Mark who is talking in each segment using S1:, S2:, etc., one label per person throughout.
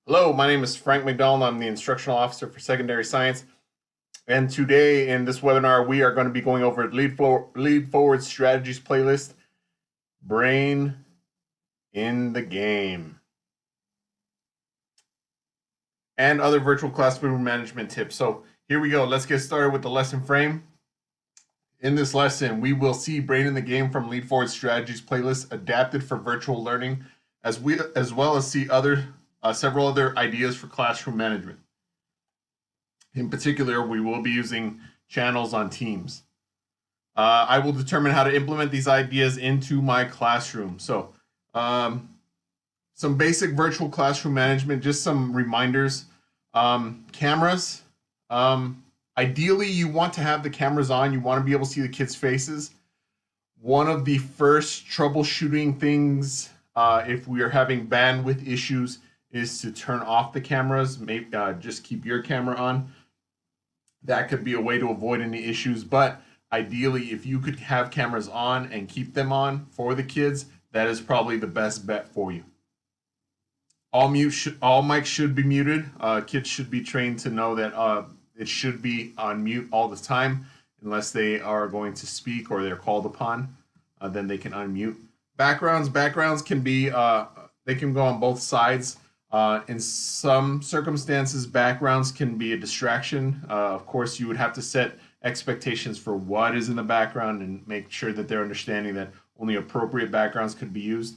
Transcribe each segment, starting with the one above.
S1: Hello, my name is Frank McDonald. I'm the Instructional Officer for Secondary Science. And today in this webinar, we are going to be going over Lead Forward Strategies playlist, Brain in the Game, and other virtual classroom management tips. So here we go. Let's get started with the lesson frame. In this lesson, we will see Brain in the Game from Lead Forward Strategies playlist adapted for virtual learning, as well as see several other ideas for classroom management. In particular, we will be using channels on Teams. I will determine how to implement these ideas into my classroom. So, some basic virtual classroom management, just some reminders. Cameras. Ideally, you want to have the cameras on. You want to be able to see the kids' faces. One of the first troubleshooting things, if we are having bandwidth issues, is to turn off the cameras. Maybe just keep your camera on. That could be a way to avoid any issues, but ideally, if you could have cameras on and keep them on for the kids, that is probably the best bet for you. All mics should be muted. Kids should be trained to know that it should be on mute all the time, unless they are going to speak or they're called upon. Then they can unmute. Backgrounds can be they can go on both sides. In some circumstances, backgrounds can be a distraction. Of course, you would have to set expectations for what is in the background and make sure that they're understanding that only appropriate backgrounds could be used.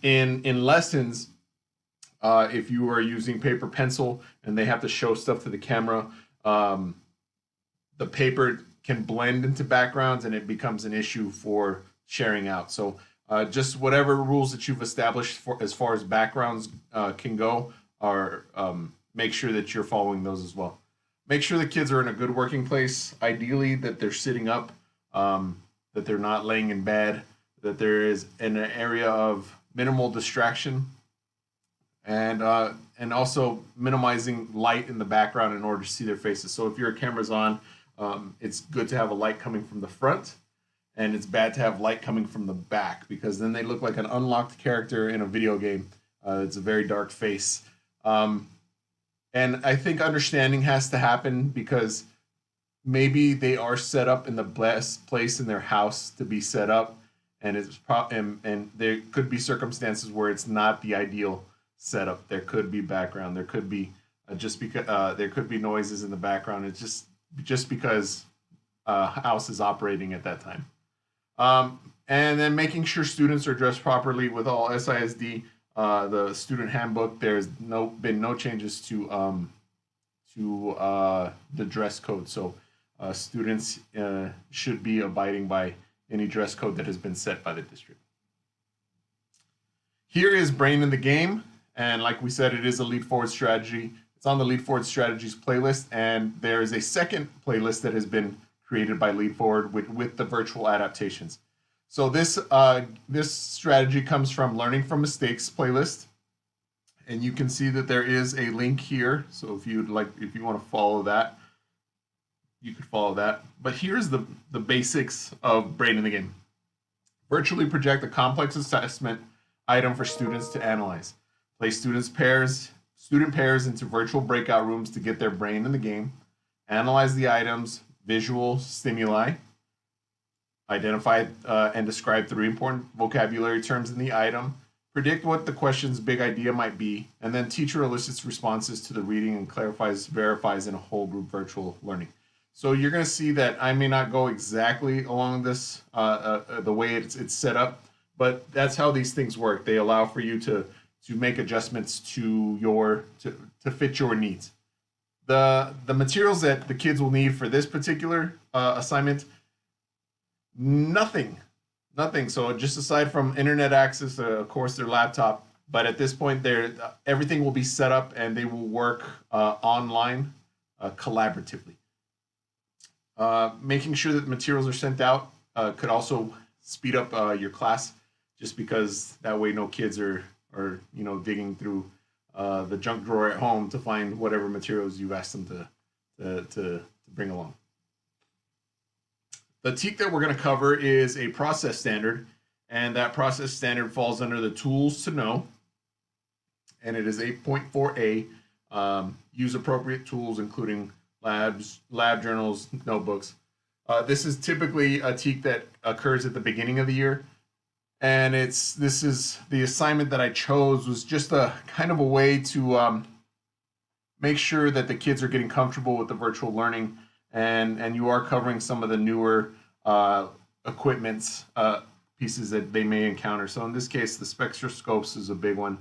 S1: In lessons, if you are using paper pencil and they have to show stuff to the camera, the paper can blend into backgrounds and it becomes an issue for sharing out. So just whatever rules that you've established for as far as backgrounds can go, are make sure that you're following those as well. Make sure the kids are in a good working place. Ideally, that they're sitting up, that they're not laying in bed, that there is an area of minimal distraction, and also minimizing light in the background in order to see their faces. So if your camera's on, it's good to have a light coming from the front, and it's bad to have light coming from the back because then they look like an unlocked character in a video game. It's a very dark face. And I think understanding has to happen because maybe they are set up in the best place in their house to be set up, and and there could be circumstances where it's not the ideal setup. There could be background. There could be just because there could be noises in the background. It's just because house is operating at that time. And then making sure students are dressed properly with all SISD, the student handbook. There's been no changes to the dress code, so students should be abiding by any dress code that has been set by the district. Here is Brain in the Game, and like we said, it is a Lead Forward strategy. It's on the Lead Forward Strategies playlist, and there is a second playlist that has been created by Lead Forward with the virtual adaptations. So this strategy comes from Learning from Mistakes playlist, and you can see that there is a link here. So if you want to follow that, you could follow that. But here's the basics of Brain in the Game. Virtually project a complex assessment item for students to analyze. Place student pairs into virtual breakout rooms to get their brain in the game. Analyze the items, visual stimuli, identify and describe 3 important vocabulary terms in the item, predict what the question's big idea might be, and then teacher elicits responses to the reading and verifies in a whole group virtual learning. So you're going to see that I may not go exactly along this, the way it's set up, but that's how these things work. They allow for you to make adjustments to fit your needs. The materials that the kids will need for this particular assignment, nothing. So just aside from internet access, of course, their laptop. But at this point, everything will be set up and they will work online collaboratively. Making sure that the materials are sent out could also speed up your class, just because that way no kids are digging through the junk drawer at home to find whatever materials you've asked them to bring along. The TEK that we're going to cover is a process standard, and that process standard falls under the tools to know. and it is 8.4a. Use appropriate tools, including lab journals, notebooks. This is typically a TEK that occurs at the beginning of the year. And this is the assignment that I chose was just a kind of a way to make sure that the kids are getting comfortable with the virtual learning, and you are covering some of the newer equipments pieces that they may encounter. So in this case, the spectroscopes is a big one.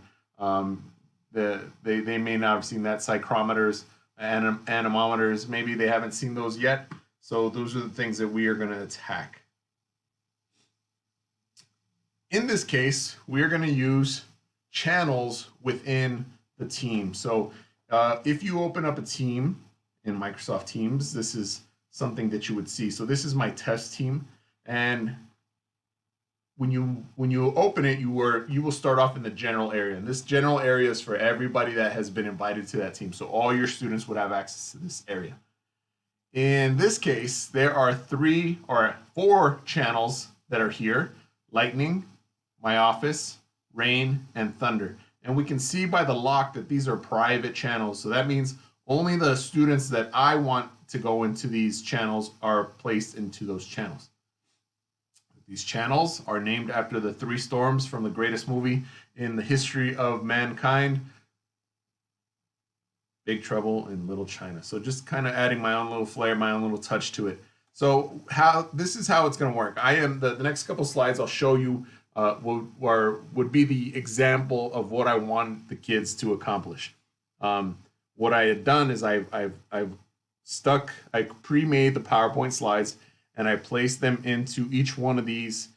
S1: They may not have seen that. Psychrometers, anemometers, maybe they haven't seen those yet. So those are the things that we are going to attack. In this case, we're going to use channels within the team. So if you open up a team in Microsoft Teams, this is something that you would see. So this is my test team, and when you open it, you will start off in the general area, and this general area is for everybody that has been invited to that team. So all your students would have access to this area. In this case, there are 3 or 4 channels that are here: Lightning, My Office, Rain, and Thunder. And we can see by the lock that these are private channels. So that means only the students that I want to go into these channels are placed into those channels. These channels are named after the 3 storms from the greatest movie in the history of mankind, Big Trouble in Little China. So just kind of adding my own little flair, my own little touch to it. So this is how it's going to work. The next couple slides I'll show you would be the example of what I want the kids to accomplish. What I had done is I pre-made the PowerPoint slides, and I placed them into each one of these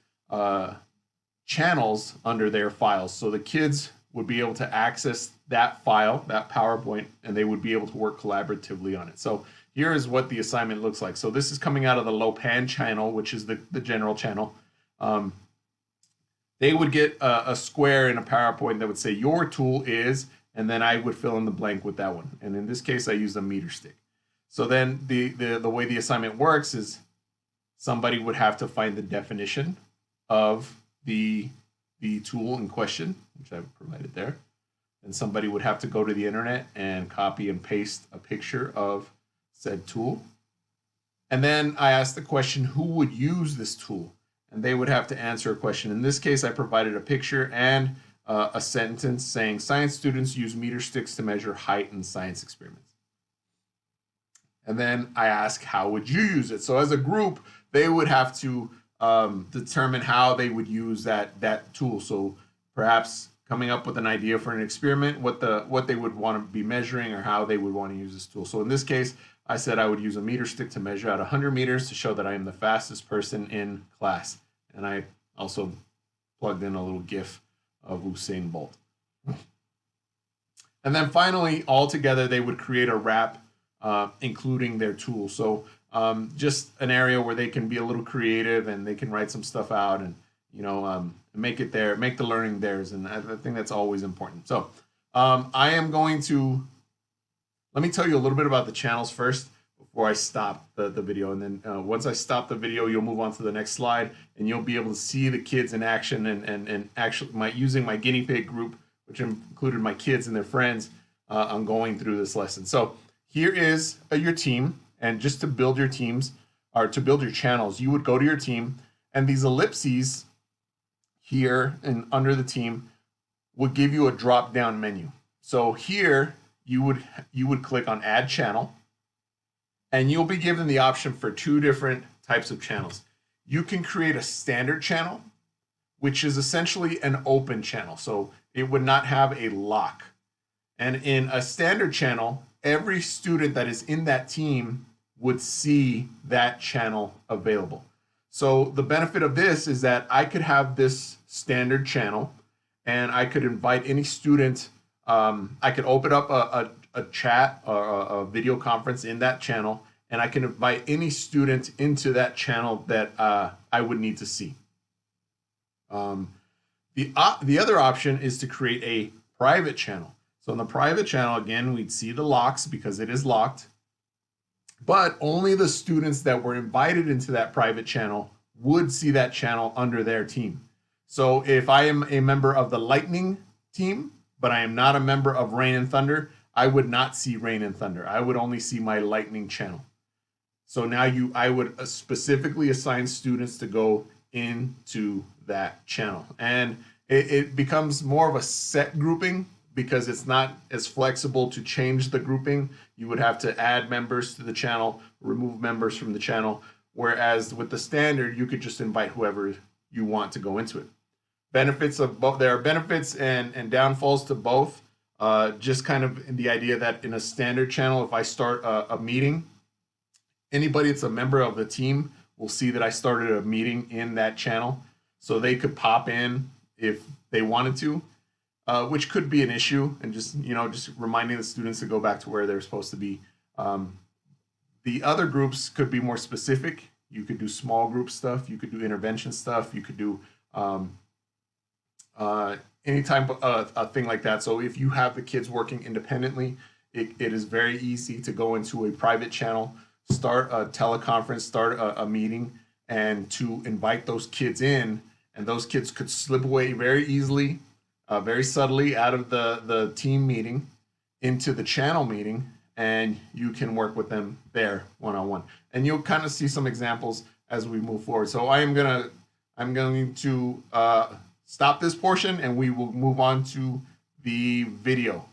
S1: channels under their files. So the kids would be able to access that file, that PowerPoint, and they would be able to work collaboratively on it. So here is what the assignment looks like. So this is coming out of the Lopan channel, which is the general channel. They would get a square in a PowerPoint that would say your tool is, and then I would fill in the blank with that one. And in this case, I used a meter stick. So then the way the assignment works is somebody would have to find the definition of the tool in question, which I've provided there. And somebody would have to go to the internet and copy and paste a picture of said tool. And then I asked the question, who would use this tool? And they would have to answer a question. In this case, I provided a picture and a sentence saying science students use meter sticks to measure height in science experiments. And then I ask, how would you use it? So as a group, they would have to determine how they would use that tool. So perhaps coming up with an idea for an experiment, what they would want to be measuring, or how they would want to use this tool. So in this case, I said I would use a meter stick to measure out 100 meters to show that I am the fastest person in class. And I also plugged in a little GIF of Usain Bolt. And then finally, all together, they would create a wrap, including their tool. So just an area where they can be a little creative and they can write some stuff out and, make it there, make the learning theirs. And I think that's always important. So I am going to, let me tell you a little bit about the channels first before I stop the video. And then once I stop the video, you'll move on to the next slide and you'll be able to see the kids in action and actually using my guinea pig group, which included my kids and their friends. I'm going through this lesson. So here is your team. And just to build your teams, or to build your channels, you would go to your team, and these ellipses here and under the team would give you a drop-down menu. So here you would click on Add Channel, and you'll be given the option for 2 different types of channels. You can create a standard channel, which is essentially an open channel, so it would not have a lock. And in a standard channel, every student that is in that team would see that channel available. So the benefit of this is that I could have this standard channel and I could invite any student. I could open up a chat or a video conference in that channel, and I can invite any student into that channel that I would need to see. The other option is to create a private channel. So in the private channel, again, we'd see the locks because it is locked, but only the students that were invited into that private channel would see that channel under their team. So if I am a member of the Lightning team, but I am not a member of Rain and Thunder, I would not see Rain and Thunder. I would only see my Lightning channel. So now I would specifically assign students to go into that channel. And it becomes more of a set grouping because it's not as flexible to change the grouping. You would have to add members to the channel, remove members from the channel. Whereas with the standard, you could just invite whoever you want to go into it. Benefits of both, there are benefits and downfalls to both. Just kind of in the idea that in a standard channel, if I start a meeting, anybody that's a member of the team will see that I started a meeting in that channel. So they could pop in if they wanted to, which could be an issue. And just, just reminding the students to go back to where they're supposed to be. The other groups could be more specific. You could do small group stuff. You could do intervention stuff. You could do any type of a thing like that. So if you have the kids working independently, it is very easy to go into a private channel, start a teleconference, start a meeting, and to invite those kids in. And those kids could slip away very easily, very subtly out of the team meeting into the channel meeting, and you can work with them there one-on-one. And you'll kind of see some examples as we move forward. So I'm going to stop this portion, and we will move on to the video.